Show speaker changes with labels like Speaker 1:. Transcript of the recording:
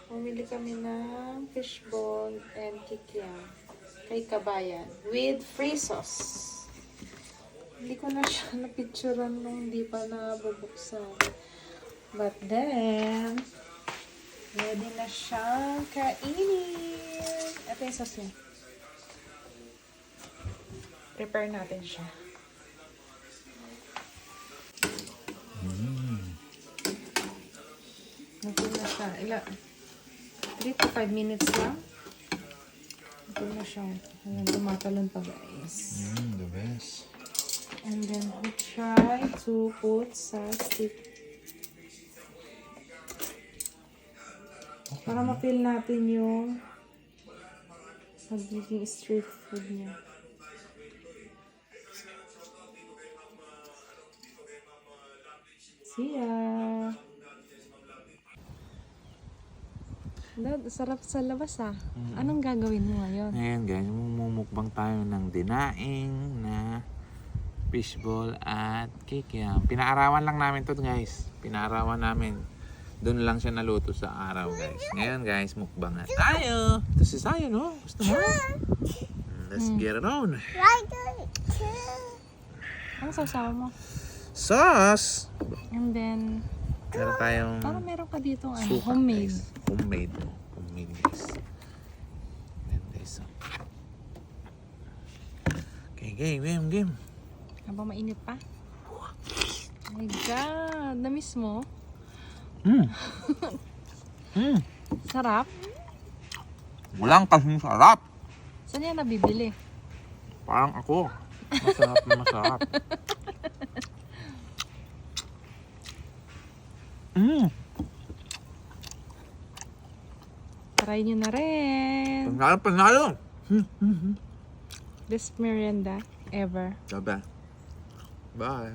Speaker 1: Bumili kami ng fishball and kikiam kay Kabayan with free sauce. Hindi ko na siya napicturean nung hindi pa nabubuksan. But then, ready na siyang kainin. Ito yung sauce niya. Prepare natin siya. Ito na siya. 3 to 5 minutes lang. Ito na siya. Ayan, tumatalon pa guys.
Speaker 2: The best.
Speaker 1: And then we try to put sa stick. Para ma-feel natin yung magiging street food niya. See ya! Dad, sarap sa labas ah. Anong gagawin mo ngayon?
Speaker 2: Ayan guys, mumukbang tayo ng dinaing na fishball at kikiam. Pinaarawan lang namin to guys. Pinaarawan namin. Doon lang siya naluto sa araw guys. Ngayon guys, mukbang na tayo. Ito si Sayo, no? Gusto mo? Let's get it on.
Speaker 1: Ano sausawa mo?
Speaker 2: Sauce!
Speaker 1: And then,
Speaker 2: Meron tayong
Speaker 1: parang meron ka dito
Speaker 2: suka,
Speaker 1: homemade.
Speaker 2: guys. Homemade. Homemade guys. Ayan guys. Okay, game.
Speaker 1: Habang mainit pa. Oh my God! Na-miss mo? Sarap?
Speaker 2: Walang kasing sarap.
Speaker 1: Saan yan nabibili?
Speaker 2: Parang ako. Masarap na masarap.
Speaker 1: Try nyo na rin.
Speaker 2: Panalo.
Speaker 1: Best merienda ever.
Speaker 2: Bye.